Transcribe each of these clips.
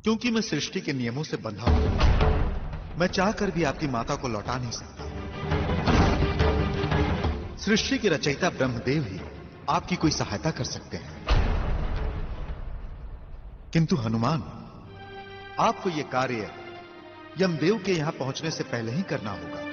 क्योंकि मैं सृष्टि के नियमों से बंधा हूं। मैं चाहकर भी आपकी माता को लौटा नहीं सकता। सृष्टि के रचयिता ब्रह्मदेव ही आपकी कोई सहायता कर सकते हैं। किंतु हनुमान, आपको यह कार्य यमदेव के यहां पहुंचने से पहले ही करना होगा।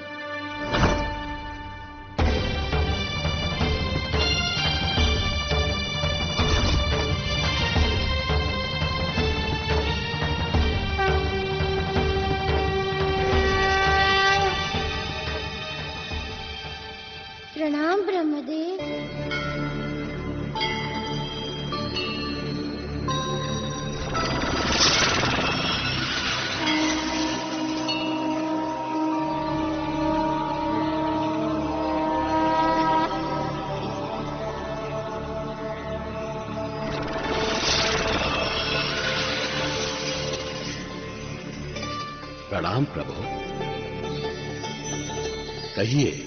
प्रणाम ब्रह्मदेव। प्रणाम प्रभु। कहिए,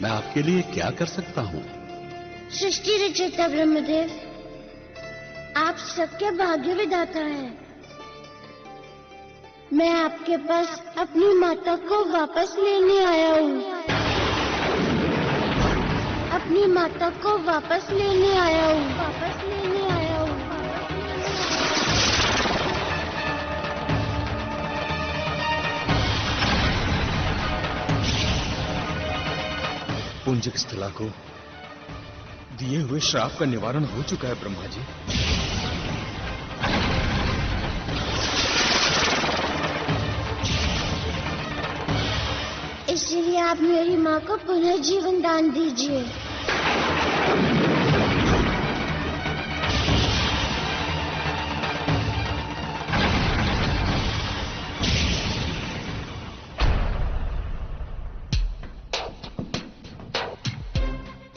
मैं आपके लिए क्या कर सकता हूं? सृष्टि रचयिता ब्रह्मदेव, आप सबके भाग्य विधाता हैं। मैं आपके पास अपनी माता को वापस लेने आया हूँ। अपनी माता को वापस लेने आया हूँ। वापस लेने आया हूँ। पुंजक स्थला को दिए हुए श्राप का निवारण हो चुका है ब्रह्मा जी। इसलिए आप मेरी माँ को पुनः जीवन दान दीजिए।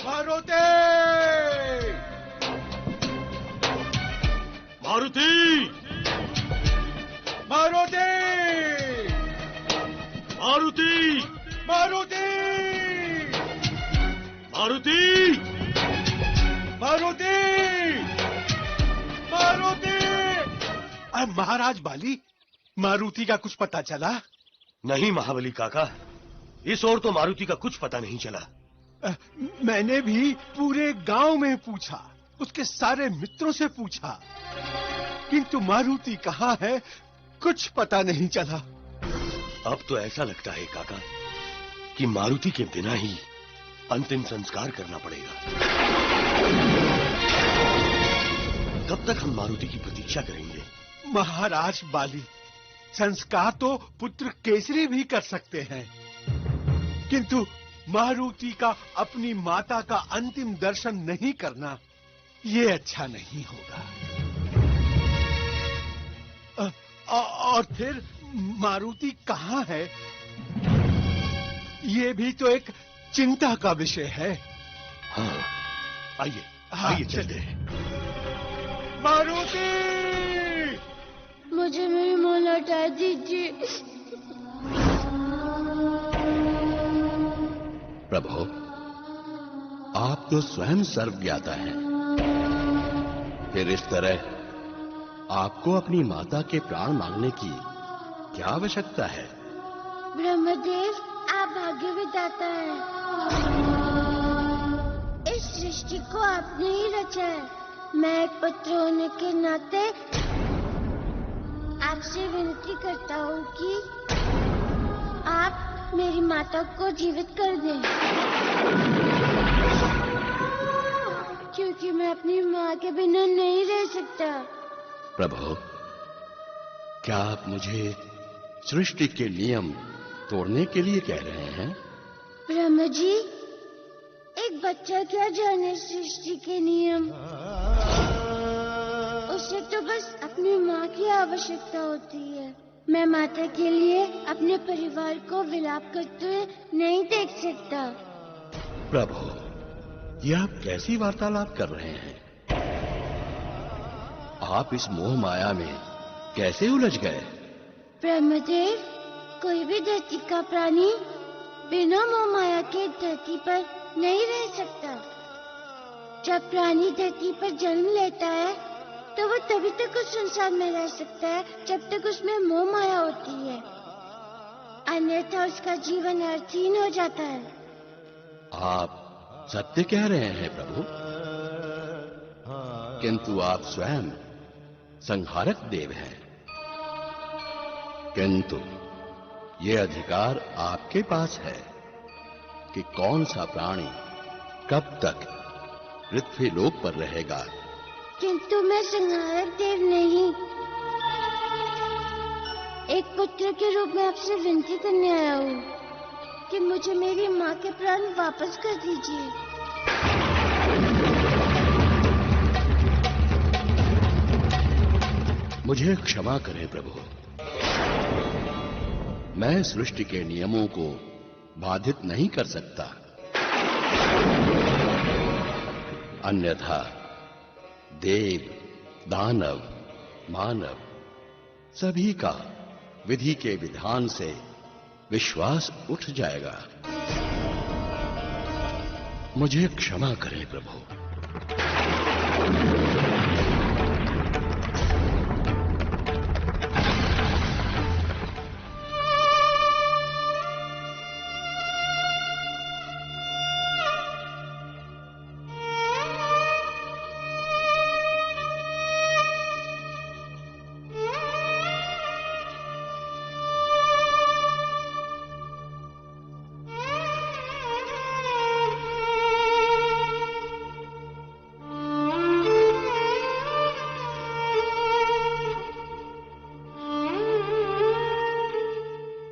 मारुति! मारुति! मारुति! मारुति! मारुति! मारुति! मारुति! अब महाराज बाली, मारुति का कुछ पता चला? नहीं महाबली काका, इस ओर तो मारुति का कुछ पता नहीं चला। मैंने भी पूरे गांव में पूछा, उसके सारे मित्रों से पूछा, किंतु मारुति कहाँ है, कुछ पता नहीं चला। अब तो ऐसा लगता है काका कि मारुति के बिना ही अंतिम संस्कार करना पड़ेगा। कब तक हम मारुति की प्रतीक्षा करेंगे? महाराज बाली, संस्कार तो पुत्र केसरी भी कर सकते हैं, किंतु मारुति का अपनी माता का अंतिम दर्शन नहीं करना, ये अच्छा नहीं होगा। और फिर मारुति कहाँ है, ये भी तो एक चिंता का विषय है। हाँ, आइए आइए चलते हैं। मारुति! मुझे मेरी माँ लौटा दीजिए। प्रभु, आप तो स्वयं सर्वज्ञाता हैं, फिर इस तरह आपको अपनी माता के प्राण मांगने की क्या आवश्यकता है? ब्रह्मदेव, आप भाग्य विधाता हैं। इस सृष्टि को आपने ही रचा है। मैं एक पुत्र होने के नाते आपसे विनती करता हूँ कि आप मेरी माता को जीवित कर दें, क्योंकि मैं अपनी माँ के बिना नहीं रह सकता। प्रभु, क्या आप मुझे सृष्टि के नियम तोड़ने के लिए कह रहे हैं? ब्रह्मा जी, एक बच्चा क्या जाने सृष्टि के नियम। उसे तो बस अपनी माँ की आवश्यकता होती है। मैं माता के लिए अपने परिवार को विलाप करते हुए नहीं देख सकता। प्रभु, ये आप कैसी वार्तालाप कर रहे हैं? आप इस मोह माया में कैसे उलझ गए? ब्रह्मदेव, कोई भी धरती का प्राणी बिना मोह माया के धरती पर नहीं रह सकता। जब प्राणी धरती पर जन्म लेता है तो वो तभी तक उस संसार में रह सकता है जब तक उसमें मोह माया होती है, अन्यथा उसका जीवन अर्थहीन हो जाता है। आप सत्य कह रहे हैं प्रभु, किंतु आप स्वयं संहारक देव हैं। किंतु ये अधिकार आपके पास है कि कौन सा प्राणी कब तक पृथ्वी लोक पर रहेगा। किंतु मैं संहारक देव नहीं, एक पुत्र के रूप में आपसे विनती करने आया हूँ कि मुझे मेरी माँ के प्राण वापस कर दीजिए। मुझे क्षमा करें प्रभु, मैं सृष्टि के नियमों को बाधित नहीं कर सकता, अन्यथा देव, दानव, मानव सभी का विधि के विधान से विश्वास उठ जाएगा। मुझे क्षमा करें प्रभु।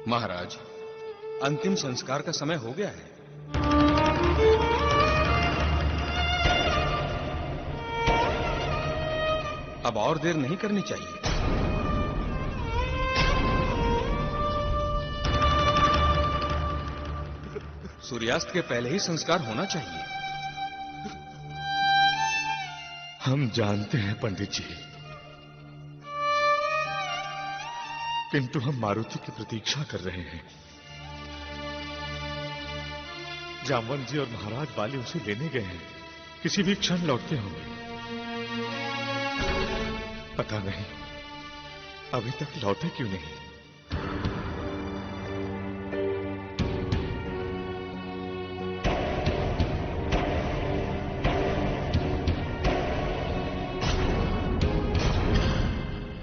महाराज, अंतिम संस्कार का समय हो गया है। अब और देर नहीं करनी चाहिए। सूर्यास्त के पहले ही संस्कार होना चाहिए। हम जानते हैं पंडित जी, किंतु हम मारुति की प्रतीक्षा कर रहे हैं। जामवंत जी और महाराज बाली उसे लेने गए हैं, किसी भी क्षण लौटते होंगे। पता नहीं अभी तक लौटे क्यों नहीं।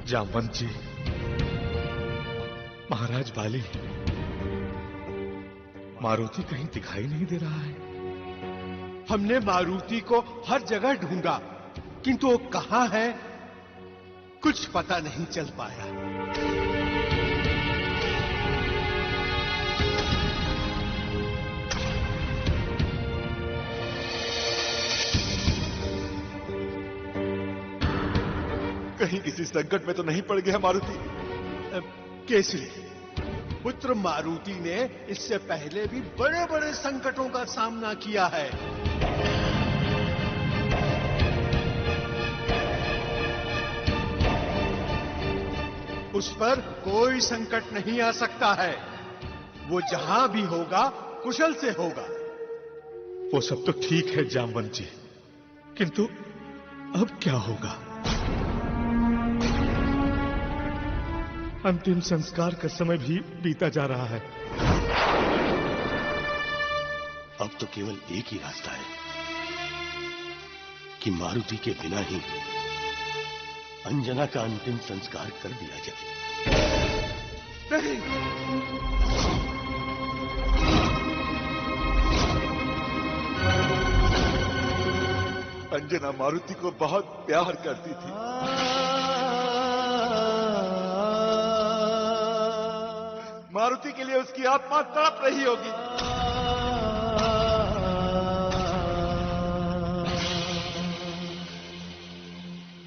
जामवंत जी, महाराज बाली, मारुति कहीं दिखाई नहीं दे रहा है। हमने मारुति को हर जगह ढूंढा, किंतु वो कहाँ है कुछ पता नहीं चल पाया। कहीं किसी संकट में तो नहीं पड़ गया मारुति? केसरी, पुत्र मारुति ने इससे पहले भी बड़े बड़े संकटों का सामना किया है। उस पर कोई संकट नहीं आ सकता है। वो जहां भी होगा कुशल से होगा। वो सब तो ठीक है जामवंत जी, किंतु अब क्या होगा? अंतिम संस्कार का समय भी बीता जा रहा है। अब तो केवल एक ही रास्ता है कि मारुति के बिना ही अंजना का अंतिम संस्कार कर दिया जाए। नहीं, अंजना मारुति को बहुत प्यार करती थी। मारुति के लिए उसकी आत्मा तड़प रही होगी।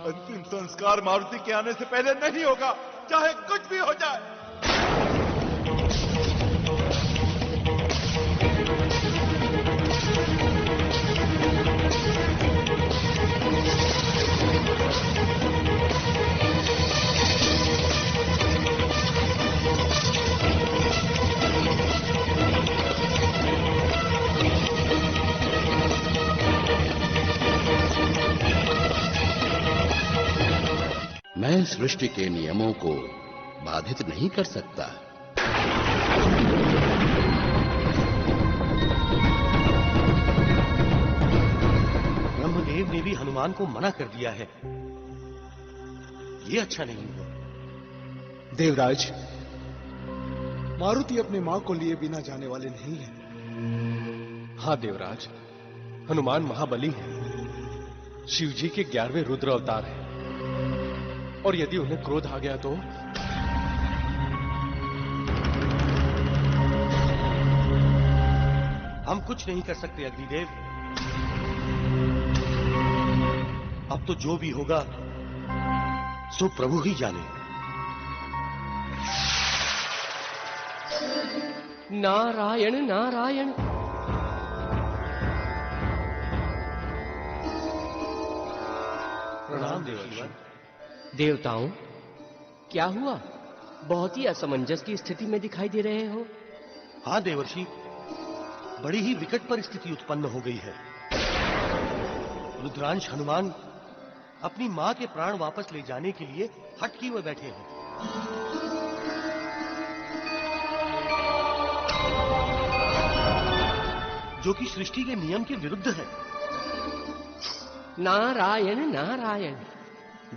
अंतिम संस्कार मारुति के आने से पहले नहीं होगा, चाहे कुछ भी हो जाए। मैं सृष्टि के नियमों को बाधित नहीं कर सकता। ब्रह्मदेव ने भी हनुमान को मना कर दिया है। ये अच्छा नहीं हुआ। देवराज, मारुति अपनी मां को लिए बिना जाने वाले नहीं है। हाँ देवराज, हनुमान महाबली हैं, शिव जी के 11वें रुद्र अवतार हैं, और यदि उन्हें क्रोध आ गया तो हम कुछ नहीं कर सकते अग्निदेव। अब तो जो भी होगा सो प्रभु ही जाने। नारायण नारायण। प्रणाम देवर्षि। देवताओं, क्या हुआ? बहुत ही असमंजस की स्थिति में दिखाई दे रहे हो। हाँ देवर्षि, बड़ी ही विकट परिस्थिति उत्पन्न हो गई है। रुद्रांश हनुमान अपनी मां के प्राण वापस ले जाने के लिए हट किए हुए बैठे हैं। जो कि सृष्टि के नियम के विरुद्ध है। नारायण नारायण।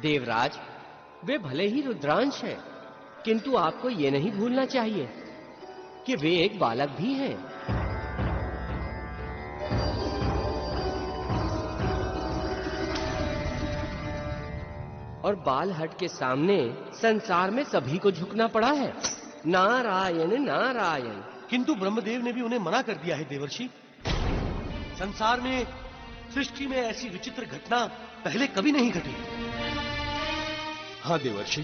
देवराज, वे भले ही रुद्रांश हैं, किंतु आपको ये नहीं भूलना चाहिए कि वे एक बालक भी हैं। और बालहट के सामने संसार में सभी को झुकना पड़ा है। नारायण नारायण। किंतु ब्रह्मदेव ने भी उन्हें मना कर दिया है देवर्षि। संसार में, सृष्टि में ऐसी विचित्र घटना पहले कभी नहीं घटी। हाँ देवर्षि,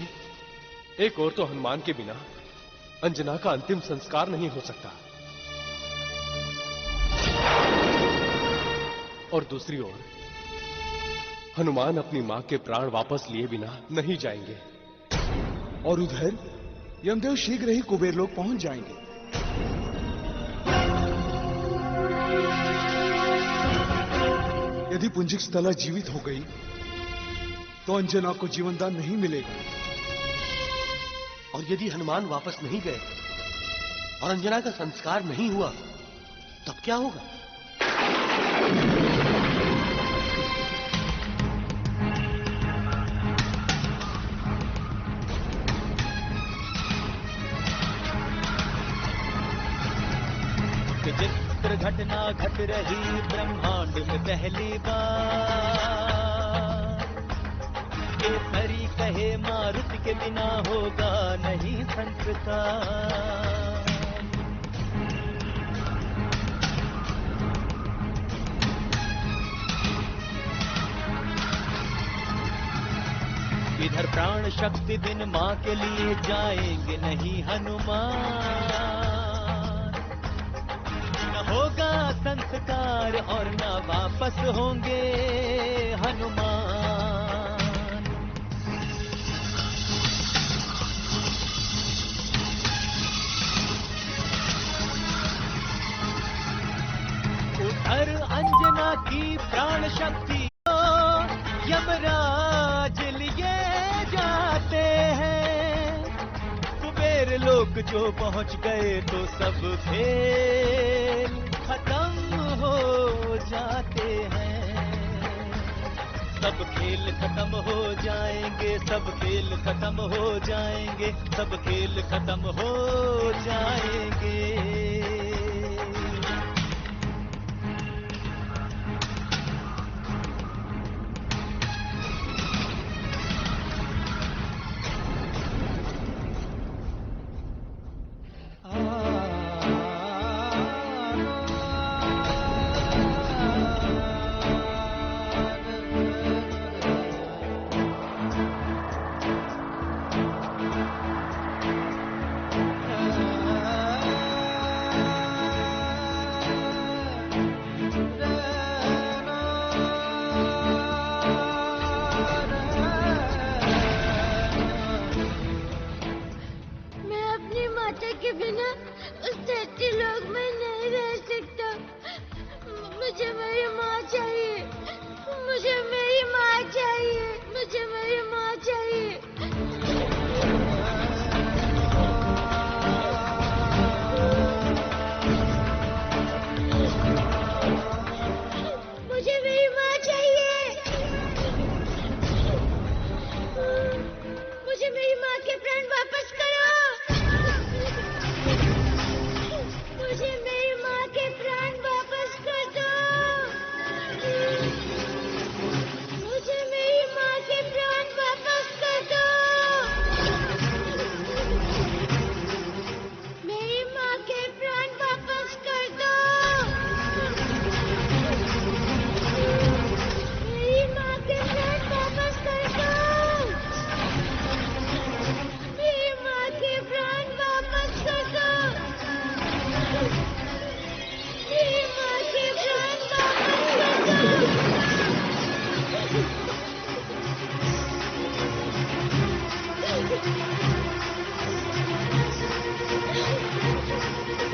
एक और तो हनुमान के बिना अंजना का अंतिम संस्कार नहीं हो सकता, और दूसरी ओर हनुमान अपनी मां के प्राण वापस लिए बिना नहीं जाएंगे। और उधर यमदेव शीघ्र ही कुबेर लोग पहुंच जाएंगे। यदि पुंजिक स्थला जीवित हो गई तो अंजना को जीवनदान नहीं मिलेगा। और यदि हनुमान वापस नहीं गए और अंजना का संस्कार नहीं हुआ, तब क्या होगा? विचित्र घटना घट रही ब्रह्मांड में पहली बार। केसरी कहे मारुति के बिना होगा नहीं संस्कार। इधर प्राण शक्ति दिन माँ के लिए जाएंगे नहीं हनुमान। न होगा संस्कार और न वापस होंगे हनुमान। उधर अंजना की प्राण शक्ति यमराज लिए जाते हैं। कुबेर लोग जो पहुंच गए तो सब खेल खत्म हो जाते हैं। सब खेल खत्म हो जाएंगे, सब खेल खत्म हो जाएंगे, सब खेल खत्म हो जाएंगे।